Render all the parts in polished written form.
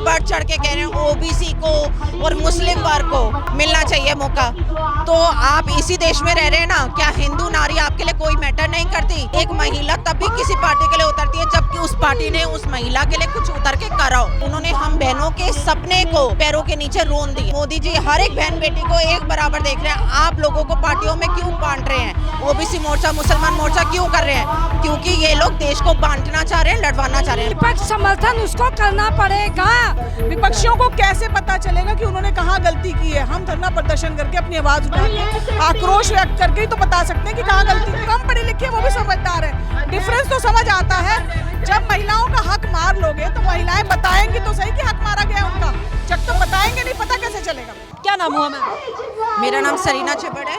बढ़ चढ़ के कह रहे हैं ओबीसी को और मुस्लिम वर्ग को मिलना चाहिए मौका। तो आप इसी देश में रह रहे हैं ना, क्या हिंदू नारी आपके लिए कोई मैटर नहीं करती? एक महिला तब भी किसी पार्टी के लिए उतरती है जबकि उस पार्टी ने उस महिला के लिए कुछ उतर के करा हो। उन्होंने हम बहनों के सपने को पैरों के नीचे रोन दिए। मोदी जी हर एक बहन बेटी को एक बराबर देख रहे हैं। आप लोगों को पार्टियों में क्यों बांट रहे हैं? ओबीसी मोर्चा, मुसलमान मोर्चा क्यों कर रहे हैं? क्योंकि ये लोग देश को बांटना चाह रहे हैं, लड़वाना चाह रहे हैं। विपक्ष समर्थन उसको करना पड़ेगा। विपक्षियों को कैसे पता चलेगा कि उन्होंने कहाँ गलती की है? हम धरना प्रदर्शन करके अपनी आवाज उठा के आक्रोश व्यक्त करके ही तो बता सकते हैं कि कहाँ गलती। कम पढ़े लिखे वो भी समझदार है, डिफरेंस तो समझ आता है। जब महिलाओं का हक मार लोगे तो महिलाएं बताएंगी तो सही कि हक मारा गया उनका। जब तो बताएंगे नहीं, पता कैसे चलेगा? क्या नाम हुआ मैम? मेरा नाम सरीना चिबड़ है।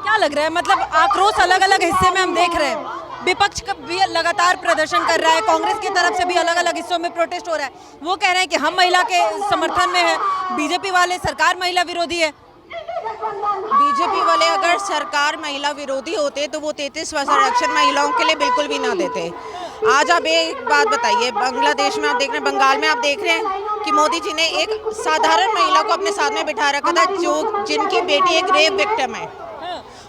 क्या लग रहा है, मतलब आक्रोश अलग अलग हिस्से में हम देख रहे हैं, विपक्ष का भी लगातार प्रदर्शन कर रहा है, कांग्रेस की तरफ से भी अलग अलग हिस्सों में प्रोटेस्ट हो रहा है। वो कह रहे हैं कि हम महिला के समर्थन में है, बीजेपी वाले सरकार महिला विरोधी है। बीजेपी वाले अगर सरकार महिला विरोधी होते तो वो 33% आरक्षण महिलाओं के लिए बिल्कुल भी ना देते। आज आप एक बात बताइए, बांग्लादेश में आप देख रहे हैं, बंगाल में आप देख रहे हैं कि मोदी जी ने एक साधारण महिला को अपने साथ में बिठा रखा था जो जिनकी बेटी एक रेप विक्टिम है,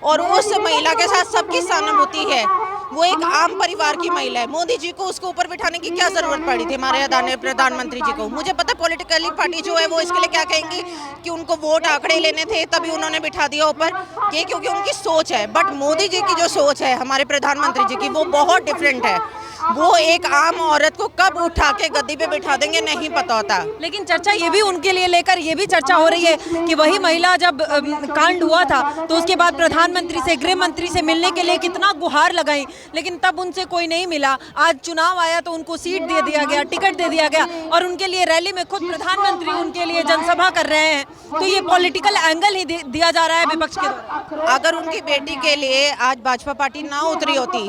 और उस महिला के साथ सबकी सहानुभूति है। वो एक आम परिवार की महिला है। मोदी जी को उसको ऊपर बिठाने की क्या जरूरत पड़ी थी हमारे आदरणीय प्रधानमंत्री जी को? मुझे पता पॉलिटिकली पार्टी जो है वो इसके लिए क्या कहेंगी कि उनको वोट आंकड़े लेने थे तभी उन्होंने बिठा दिया ऊपर, ये क्योंकि उनकी सोच है। बट मोदी जी की जो सोच है हमारे प्रधानमंत्री जी की, वो बहुत डिफरेंट है। वो एक आम औरत को कब उठा के गद्दी पे बिठा देंगे नहीं पता होता। लेकिन चर्चा ये भी उनके लिए लेकर ये भी चर्चा हो रही है कि वही महिला जब कांड हुआ था तो उसके बाद प्रधानमंत्री से, गृह मंत्री से मिलने के लिए कितना गुहार लगाई, लेकिन तब उनसे कोई नहीं मिला। आज चुनाव आया तो उनको सीट दे दिया गया, टिकट दे दिया गया, और उनके लिए रैली में खुद प्रधानमंत्री उनके लिए जनसभा कर रहे हैं। तो ये पॉलिटिकल एंगल ही दिया जा रहा है विपक्ष के द्वारा। अगर उनकी बेटी के लिए आज भाजपा पार्टी ना उतरी होती,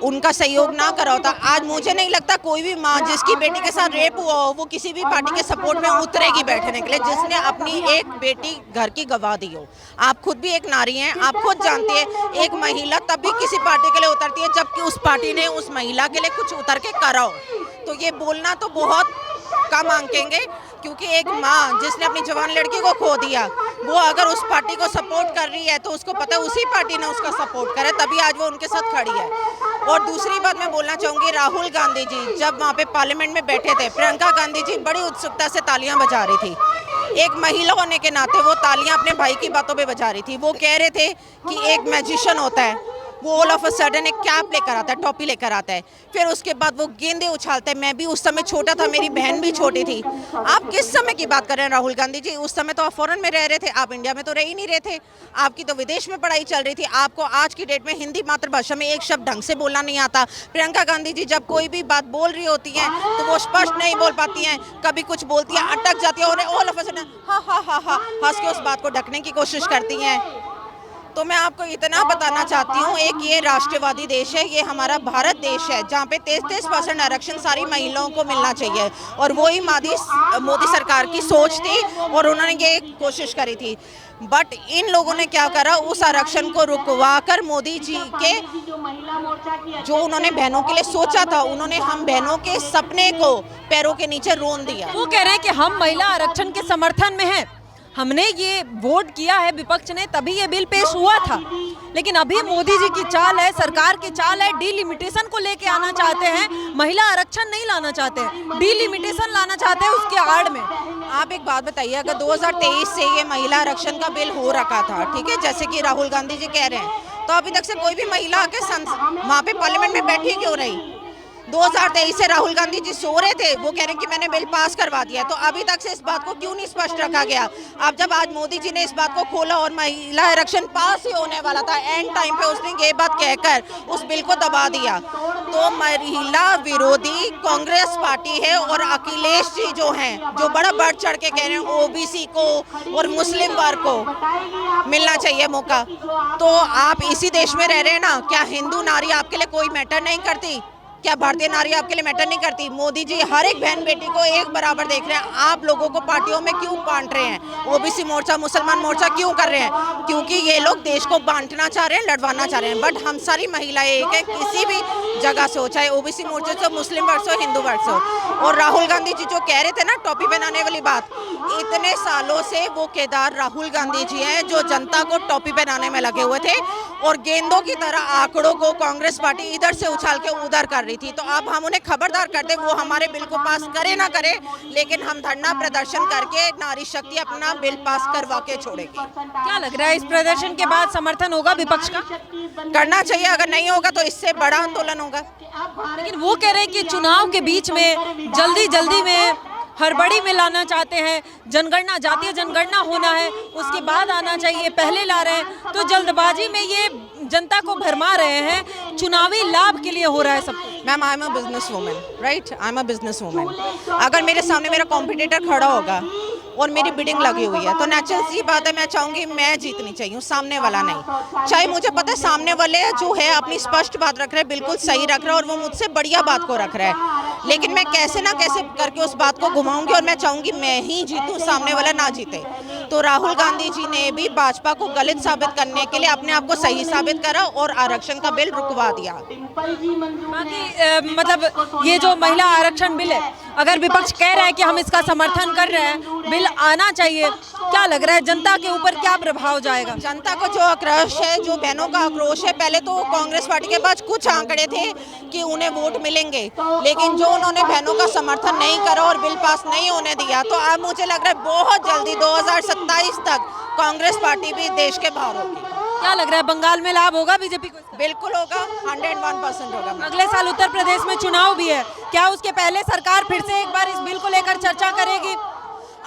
उनका सहयोग ना करा होता, आज मुझे नहीं लगता कोई भी माँ जिसकी बेटी के साथ रेप हुआ हो वो किसी भी पार्टी के सपोर्ट में उतरेगी बैठने के लिए, जिसने अपनी एक बेटी घर की गवा दी हो। आप खुद भी एक नारी हैं, आप खुद जानते हैं एक महिला तब भी किसी पार्टी के लिए उतरती है जबकि उस पार्टी ने उस महिला के लिए कुछ उतर के करा हो। तो ये बोलना तो बहुत कम आंकेंगे, क्योंकि एक माँ जिसने अपनी जवान लड़की को खो दिया, वो अगर उस पार्टी को सपोर्ट कर रही है तो उसको पता है उसी पार्टी ने उसका सपोर्ट करा, तभी आज वो उनके साथ खड़ी है। और दूसरी बात मैं बोलना चाहूँगी, राहुल गांधी जी जब वहाँ पे पार्लियामेंट में बैठे थे, प्रियंका गांधी जी बड़ी उत्सुकता से तालियां बजा रही थी। एक महिला होने के नाते वो तालियां अपने भाई की बातों पे बजा रही थी। वो कह रहे थे कि एक मैजिशियन होता है, वो ऑल ऑफ अ सडन एक कैप लेकर आता है, टोपी लेकर आता है, फिर उसके बाद वो गेंदे उछालता है। मैं भी उस समय छोटा था, मेरी बहन भी छोटी थी। आप किस समय की बात कर रहे हैं राहुल गांधी जी? उस समय तो आप फॉरेन में रह रहे थे, आप इंडिया में तो रह ही नहीं रहे थे। आपकी तो विदेश में पढ़ाई चल रही थी। आपको आज की डेट में हिंदी मातृभाषा में एक शब्द ढंग से बोलना नहीं आता। प्रियंका गांधी जी जब कोई भी बात बोल रही होती हैं तो वो स्पष्ट नहीं बोल पाती हैं, कभी कुछ बोलती हैं, अटक जाती है और ऑल ऑफ अ सडन हा हा हा हा हंस के उस बात को ढकने की कोशिश करती हैं। तो मैं आपको इतना बताना चाहती हूँ, एक ये राष्ट्रवादी देश है, ये हमारा भारत देश है जहाँ पे 33% आरक्षण सारी महिलाओं को मिलना चाहिए, और वही मोदी सरकार की सोच थी और उन्होंने ये कोशिश करी थी। बट इन लोगों ने क्या करा, उस आरक्षण को रुकवा कर मोदी जी के जो उन्होंने बहनों के लिए सोचा था, उन्होंने हम बहनों के सपने को पैरों के नीचे रोन दिया। वो कह रहे हैं कि हम महिला आरक्षण के समर्थन में हैं, हमने ये वोट किया है विपक्ष ने, तभी ये बिल पेश हुआ था। लेकिन अभी मोदी जी की चाल है, सरकार की चाल है, डिलिमिटेशन को लेके आना चाहते हैं, महिला आरक्षण नहीं लाना चाहते हैं, डिलिमिटेशन लाना चाहते हैं उसके आड़ में। आप एक बात बताइए, अगर 2023 से ये महिला आरक्षण का बिल हो रखा था, ठीक है, जैसे कि राहुल गांधी जी कह रहे हैं, तो अभी तक से कोई भी महिला आके वहाँ पे पार्लियामेंट में बैठी क्यों रही? 2023 से राहुल गांधी जी सो रहे थे, वो कह रहे हैं कि मैंने बिल पास करवा दिया, तो अभी तक से इस बात को क्यों नहीं स्पष्ट रखा गया? अब जब आज मोदी जी ने इस बात को खोला और महिला आरक्षण पास ही होने वाला था, एंड टाइम पे उसने ये बात कहकर उस बिल को दबा दिया। तो महिला विरोधी कांग्रेस पार्टी है, और अखिलेश जी जो हैं, जो बड़ा बढ़ चढ़ के कह रहे हैं ओबीसी को और मुस्लिम वर्ग को मिलना चाहिए मौका। तो आप इसी देश में रह रहे हैं ना, क्या हिंदू नारी आपके लिए कोई मैटर नहीं करती? क्या भारतीय नारी आपके लिए मैटर नहीं करती? मोदी जी हर एक बहन बेटी को एक बराबर देख रहे हैं। आप लोगों को पार्टियों में क्यों बांट रहे हैं? ओबीसी मोर्चा, मुसलमान मोर्चा क्यों कर रहे हैं? क्योंकि ये लोग देश को बांटना चाह रहे हैं, लड़वाना चाह रहे हैं। बट हम सारी महिलाएं एक है, किसी भी जगह से हो, चाहे ओबीसी मोर्चे से, मुस्लिम वर्ग से हो, हिंदू वर्ग से हो। और राहुल गांधी जी जो कह रहे थे ना टोपी पहनाने वाली बात, इतने सालों से वो केदार राहुल गांधी जी हैं जो जनता को टोपी पहनाने में लगे हुए थे और गेंदों की तरह आंकड़ों को कांग्रेस पार्टी इधर से उछाल के उधर कर रही थी। तो अब हम उन्हें खबरदार कर दे, वो हमारे बिल को पास करे ना करे, लेकिन हम धरना प्रदर्शन करके नारी शक्ति अपना बिल पास करवा के छोड़ेगी। क्या लग रहा है इस प्रदर्शन के बाद समर्थन होगा विपक्ष का? करना चाहिए, अगर नहीं होगा तो इससे बड़ा आंदोलन होगा। लेकिन वो कह रहे हैं कि चुनाव के बीच में जल्दी में हड़बड़ी में लाना चाहते हैं, जनगणना, जातीय जनगणना होना है, उसके बाद आना चाहिए, पहले ला रहे हैं, तो जल्दबाजी में ये जनता को भरमा रहे हैं, चुनावी लाभ के लिए हो रहा है सब कुछ। Ma'am, I am a business women, right? I am a business women. अगर मेरे सामने मेरा कॉम्पिटिटर खड़ा होगा और मेरी बिडिंग लगी हुई है तो नेचुरल सी बात है, मैं चाहूँगी मैं जीतनी चाहिए, सामने वाला नहीं। चाहे मुझे पता है सामने वाले जो है अपनी स्पष्ट बात रख रहे हैं, बिल्कुल सही रख रहा है और वो मुझसे बढ़िया बात को रख रहा है, लेकिन मैं कैसे ना कैसे करके उस बात को घुमाऊंगी और मैं चाहूँगी मैं ही जीतूँ, सामने वाला ना जीते। तो राहुल गांधी जी ने भी भाजपा को गलत साबित करने के लिए अपने आप को सही साबित करा और आरक्षण का बिल रुकवा दिया। बाकी मतलब ये जो महिला आरक्षण बिल है, अगर विपक्ष कह रहा है कि हम इसका समर्थन कर रहे हैं, बिल आना चाहिए, क्या लग रहा है जनता के ऊपर क्या प्रभाव जाएगा? जनता को जो आक्रोश है, जो बहनों का आक्रोश है, पहले तो कांग्रेस पार्टी के पास कुछ आंकड़े थे कि उन्हें वोट मिलेंगे, लेकिन जो उन्होंने बहनों का समर्थन नहीं करा और बिल पास नहीं होने दिया, तो अब मुझे लग रहा है बहुत जल्दी 2027 तक कांग्रेस पार्टी भी देश के बाहर होगी। क्या लग रहा है बंगाल में लाभ होगा बीजेपी को? बिल्कुल होगा, 101% होगा। अगले साल उत्तर प्रदेश में चुनाव भी है, क्या उसके पहले सरकार फिर से एक बार इस बिल को लेकर चर्चा करेगी?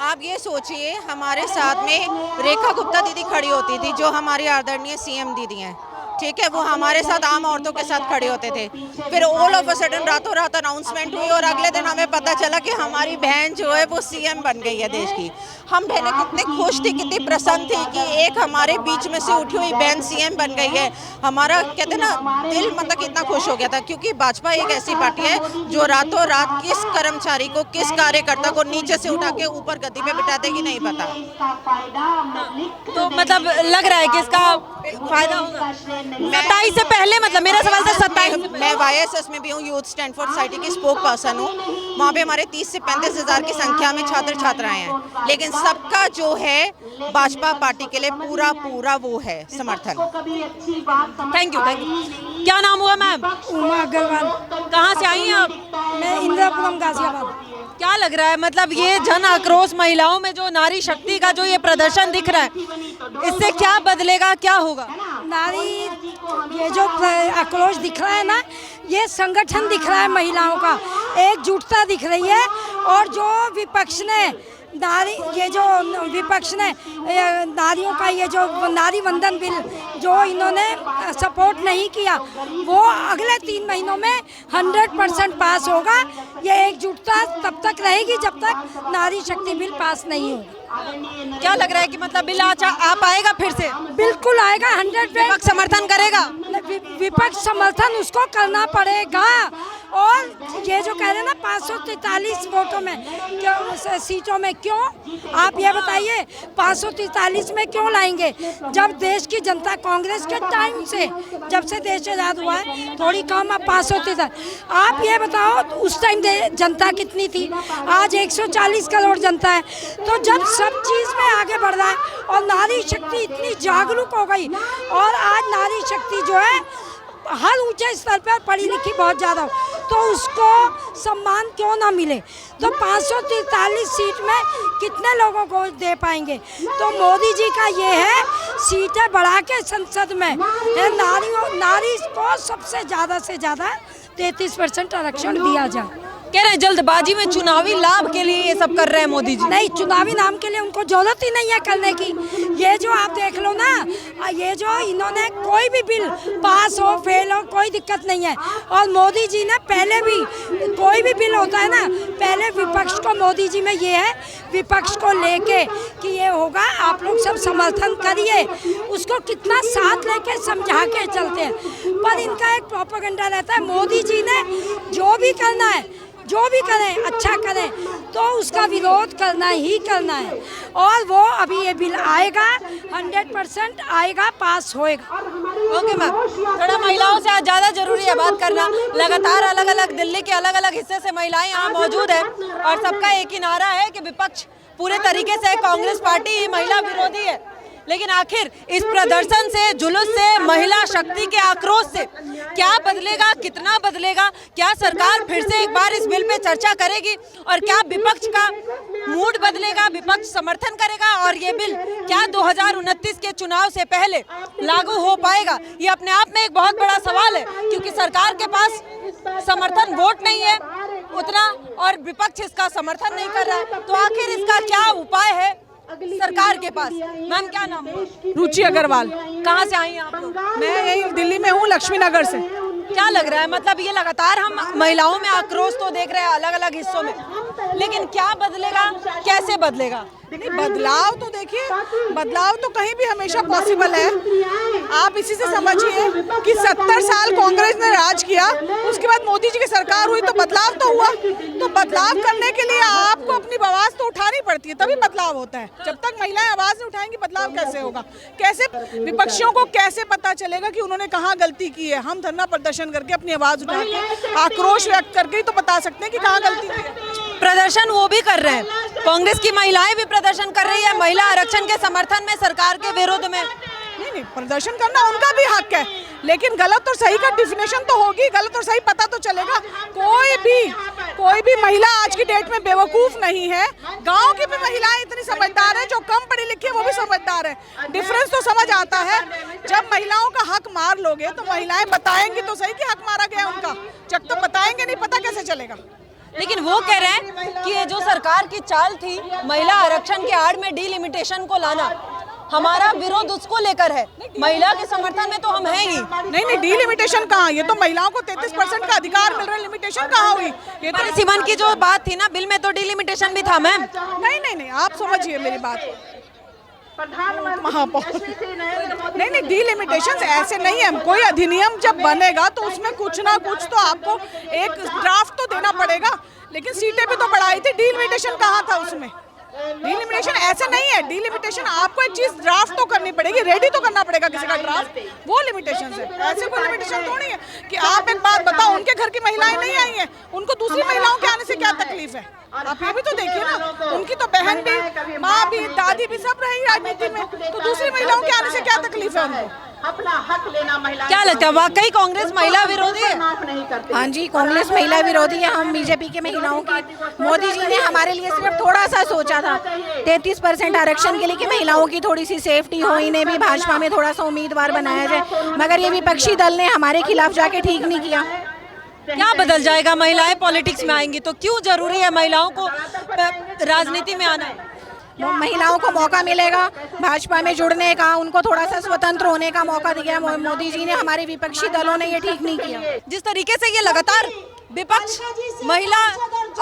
आप ये सोचिए, हमारे साथ में रेखा गुप्ता दीदी खड़ी होती थी जो हमारी आदरणीय सीएम दीदी हैं, ठीक है? वो हमारे साथ आम औरतों के साथ खड़े होते थे। फिर ऑल ऑफ अ सडन रातों रात अनाउंसमेंट हुई और अगले दिन हमें पता चला कि हमारी बहन जो है वो सीएम बन गई है देश की। हम बहनें कितनी खुश थी, कितनी प्रसन्न थी कि एक हमारे बीच में से उठी हुई बहन सीएम बन गई है। हमारा कहते ना दिल मतलब कितना खुश हो गया था, क्योंकि भाजपा एक ऐसी पार्टी है जो रातों रात किस कर्मचारी को, किस कार्यकर्ता को नीचे से उठा के ऊपर गद्दी पे बिठा देगी नहीं पता। तो मतलब लग रहा है कि इसका फायदा होगा 27 से पहले, मतलब मेरा सवाल था 27। मैं YSS में भी हूँ, यूथ स्टैंड फॉर सोसाइटी की स्पोक पर्सन हूँ। वहाँ पे हमारे 30 से 35 हज़ार की संख्या में छात्र छात्राएं हैं, लेकिन सबका जो है भाजपा पार्टी के लिए पूरा वो है समर्थन। Thank you. क्या नाम हुआ मैम? उमा अग्रवाल। कहाँ से आई हैं आप? मैं इंदिरापुरम गाजियाबाद। क्या लग रहा है, मतलब ये जन आक्रोश, महिलाओं में जो नारी शक्ति का जो ये प्रदर्शन दिख रहा है, इससे क्या बदलेगा, क्या होगा? नारी ये जो आक्रोश दिख रहा है ना, ये संगठन दिख रहा है महिलाओं का, एकजुटता दिख रही है। और जो विपक्ष ने नारियों का ये जो नारी वंदन बिल जो इन्होंने सपोर्ट नहीं किया, वो अगले 3 महीनों में 100% पास होगा। ये एकजुटता तब तक रहेगी जब तक नारी शक्ति बिल पास नहीं होगा। क्या लग रहा है कि मतलब बिल आ पाएगा फिर से? बिल्कुल आएगा, 100% समर्थन करेगा। विपक्ष समर्थन उसको करना पड़ेगा। और ये जो कह रहे हैं ना 543 वोटों में क्यों, सीटों में क्यों, आप ये बताइए 543 में क्यों लाएंगे? जब देश की जनता कांग्रेस के टाइम से, जब से देश आज़ाद हुआ है, थोड़ी कम, अब 543। आप ये बताओ उस टाइम जनता कितनी थी? आज 140 करोड़ जनता है। तो जब सब चीज़ में आगे बढ़ रहा है और नारी शक्ति इतनी जागरूक हो गई, और आज नारी शक्ति जो है हर ऊंचे स्तर पर पढ़ी लिखी बहुत ज़्यादा हो, तो उसको सम्मान क्यों ना मिले? तो 543 सीट में कितने लोगों को दे पाएंगे? तो मोदी जी का ये है, सीटें बढ़ा के संसद में नारी को सबसे ज़्यादा से ज़्यादा 33% आरक्षण दिया जाए। कह रहे हैं जल्दबाजी में चुनावी लाभ के लिए ये सब कर रहे हैं मोदी जी। नहीं, चुनावी नाम के लिए उनको जरूरत ही नहीं है करने की। ये जो आप देख लो ना, ये जो इन्होंने कोई भी बिल पास हो फेल हो कोई दिक्कत नहीं है। और मोदी जी ने पहले भी कोई भी बिल होता है ना, पहले विपक्ष को मोदी जी में ये है, विपक्ष को लेके कि ये होगा, आप लोग सब समर्थन करिए, उसको कितना साथ लेके समझा के चलते हैं। पर इनका एक प्रोपेगेंडा रहता है, मोदी जी ने जो भी करना है, जो भी करें अच्छा करें, तो उसका विरोध करना ही करना है। और वो अभी ये बिल आएगा, 100% आएगा, पास होएगा। ओके मैम, थोड़ा महिलाओं से आज ज़्यादा जरूरी है बात करना। लगातार अलग अलग दिल्ली के अलग अलग हिस्से से महिलाएं यहाँ मौजूद है और सबका एक ही नारा है कि विपक्ष पूरे तरीके से कांग्रेस पार्टी ही महिला विरोधी है। लेकिन आखिर इस प्रदर्शन से, जुलूस से, महिला शक्ति के आक्रोश से क्या बदलेगा, कितना बदलेगा? क्या सरकार फिर से एक बार इस बिल पे चर्चा करेगी और क्या विपक्ष का मूड बदलेगा, विपक्ष समर्थन करेगा और ये बिल क्या 2029 के चुनाव से पहले लागू हो पाएगा? ये अपने आप में एक बहुत बड़ा सवाल है, क्योंकि सरकार के पास समर्थन वोट नहीं है उतना और विपक्ष इसका समर्थन नहीं कर रहा है। तो आखिर इसका क्या उपाय है सरकार के पास? मैम क्या नाम है? रुचि अग्रवाल। कहाँ से आई हैं आप लोग? मैं यही दिल्ली में हूँ, लक्ष्मी नगर से। क्या लग रहा है, मतलब ये लगातार हम महिलाओं में आक्रोश तो देख रहे हैं अलग अलग हिस्सों में, लेकिन क्या बदलेगा, कैसे बदलेगा? नहीं, बदलाव तो देखिए, बदलाव तो कहीं भी हमेशा पॉसिबल है। आप इसी से समझिए कि 70 साल कांग्रेस ने राज किया, उसके बाद मोदी जी की सरकार हुई तो बदलाव तो हुआ। तो बदलाव करने के लिए आपको अपनी आवाज तो उठानी पड़ती है, तभी बदलाव होता है। जब तक महिलाएं आवाज नहीं उठाएंगी, बदलाव कैसे होगा? कैसे विपक्षियों को कैसे पता चलेगा कि उन्होंने कहाँ गलती की है? हम धरना प्रदर्शन करके अपनी आवाज उठा के, आक्रोश व्यक्त करके ही तो बता सकते हैं कि कहाँ गलती की है। प्रदर्शन वो भी कर रहे हैं, कांग्रेस की महिलाएं भी प्रदर्शन कर रही है महिला आरक्षण के समर्थन में, सरकार के विरोध में। नहीं, प्रदर्शन करना उनका भी हक है, लेकिन गलत और सही का डिफिनेशन तो होगी, गलत और सही पता तो चलेगा। कोई भी महिला आज की डेट में बेवकूफ नहीं है। गांव की भी महिलाएं इतनी समझदार हैं, जो कम पढ़ी लिखी है वो भी समझदार है। डिफरेंस तो समझ आता है। जब महिलाओं का हक मार लोगे तो महिलाएं बताएंगी तो सही कि हक मारा गया उनका। जब तक बताएंगे नहीं, पता कैसे चलेगा? लेकिन वो कह रहे हैं कि ये जो सरकार की चाल थी महिला आरक्षण के आड़ में डिलिमिटेशन को लाना, हमारा विरोध उसको लेकर है, महिला के समर्थन में तो हम हैं ही। नहीं, डिलिमिटेशन कहाँ? ये तो महिलाओं को 33% का अधिकार मिल रहा है, लिमिटेशन कहाँ हुई? ये तो सिमन की जो बात थी ना, बिल में तो डिलिमिटेशन भी था मैम। नहीं, आप समझिए मेरी बात। महापौर नहीं, डिलिमिटेशन ऐसे नहीं है। कोई अधिनियम जब बनेगा तो उसमें कुछ ना कुछ तो आपको एक ड्राफ्ट तो देना पड़ेगा, लेकिन सीटें भी तो बढ़ाई थी। डिलिमिटेशन कहाँ था उसमें? डिलिमिटेशन ऐसे नहीं है। डिलिमिटेशन आपको एक चीज ड्राफ्ट तो करनी पड़ेगी, रेडी तो करना पड़ेगा किसी का ड्राफ्ट, वो लिमिटेशन है। ऐसे कोई लिमिटेशन थोड़ी है कि आप एक बात बताओ, उनके घर की महिलाएं नहीं आई हैं, उनको दूसरी महिलाओं के आने से क्या तकलीफ है? आप ये भी तो देखिए ना, उनकी तो बहन भी, माँ भी, दादी भी सब रही राजनीति में, तो दूसरी महिलाओं के आने से क्या तकलीफ है उनको? अपना हक लेना महिला। क्या लगता है, वाकई कांग्रेस महिला विरोधी है? हाँ जी, कांग्रेस महिला विरोधी है। हम बीजेपी के महिलाओं की, मोदी जी ने हमारे लिए सिर्फ थोड़ा सा सोचा था 33% आरक्षण के लिए कि महिलाओं की थोड़ी सी सेफ्टी हो, इन्हें भी भाजपा में थोड़ा सा उम्मीदवार बनाया जाए, मगर ये विपक्षी दल ने हमारे खिलाफ जाके ठीक नहीं किया। क्या बदल जाएगा? महिलाएं पॉलिटिक्स में आएंगी तो क्यों जरूरी है महिलाओं को राजनीति में आना? महिलाओं को मौका मिलेगा भाजपा में जुड़ने का, उनको थोड़ा सा स्वतंत्र होने का मौका दिया मोदी जी ने। हमारे विपक्षी दलों ने ये ठीक नहीं किया। जिस तरीके से ये लगातार विपक्ष महिला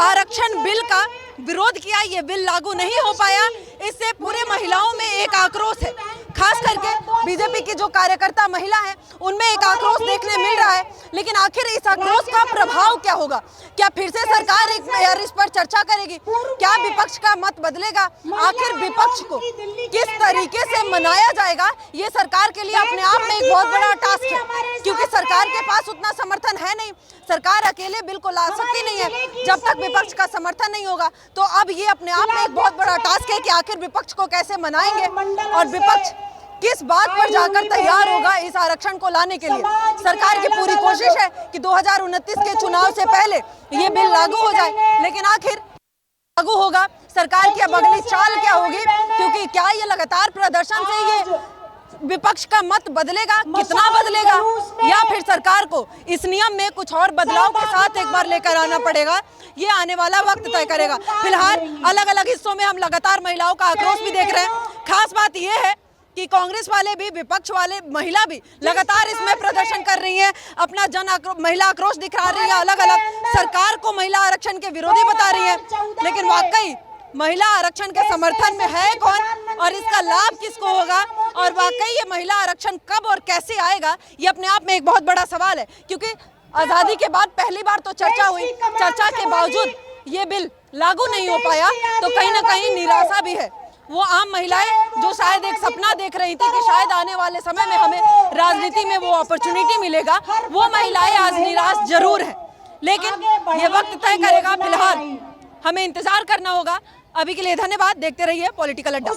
आरक्षण बिल का विरोध किया, ये बिल लागू नहीं हो पाया, इससे पूरे महिलाओं में एक आक्रोश है। खास करके बीजेपी की जो कार्यकर्ता महिला है उनमें एक आक्रोश देखने मिल रहा है। लेकिन आखिर इस आक्रोश का प्रभाव क्या होगा? क्या फिर से सरकार इस पर चर्चा करेगी? क्या विपक्ष का मत बदलेगा? आखिर विपक्ष को किस तरीके से मनाया जाएगा, ये सरकार के लिए अपने आप में एक बहुत बड़ा टास्क है, क्योंकि सरकार के पास उतना समर्थन है नहीं। सरकार अकेले बिल को ला सकती नहीं है जब तक विपक्ष का समर्थन नहीं होगा। तो अब ये अपने आप में एक बहुत बड़ा टास्क है कि आखिर विपक्ष को कैसे मनाएंगे और विपक्ष किस बात पर जाकर तैयार होगा इस आरक्षण को लाने के लिए। सरकार की पूरी कोशिश है कि 2029 के चुनाव से पहले ये बिल लागू हो जाए, लेकिन आखिर लागू होगा, सरकार की अब अगली चाल क्या होगी? क्योंकि क्या ये लगातार प्रदर्शन से ये विपक्ष का मत बदलेगा, कितना बदलेगा, या फिर सरकार को इस नियम में कुछ और बदलाव के साथ एक बार लेकर आना पड़ेगा, ये आने वाला वक्त तय करेगा। फिलहाल अलग अलग हिस्सों में हम लगातार महिलाओं का आक्रोश भी देख रहे हैं। खास बात यह है कि कांग्रेस वाले भी, विपक्ष वाले, महिला भी लगातार इसमें प्रदर्शन कर रही है, अपना महिला आक्रोश दिखा रही है, अलग अलग सरकार को महिला आरक्षण के विरोधी बता रही है। लेकिन वाकई महिला आरक्षण के समर्थन में है कौन और इसका लाभ किसको होगा, और वाकई ये महिला आरक्षण कब और कैसे आएगा, ये अपने आप में एक बहुत बड़ा सवाल है। क्योंकि आज़ादी के बाद पहली बार तो चर्चा हुई, चर्चा के बावजूद ये बिल लागू नहीं हो पाया, तो कहीं ना कहीं निराशा भी है। वो आम महिलाएं जो शायद एक सपना देख रही थी कि शायद आने वाले समय में हमें राजनीति में वो अपॉर्चुनिटी मिलेगा, वो महिलाएं आज निराश जरूर है। लेकिन ये वक्त तय करेगा, फिलहाल हमें इंतजार करना होगा। अभी के लिए धन्यवाद, देखते रहिए पॉलिटिकल अड्डा।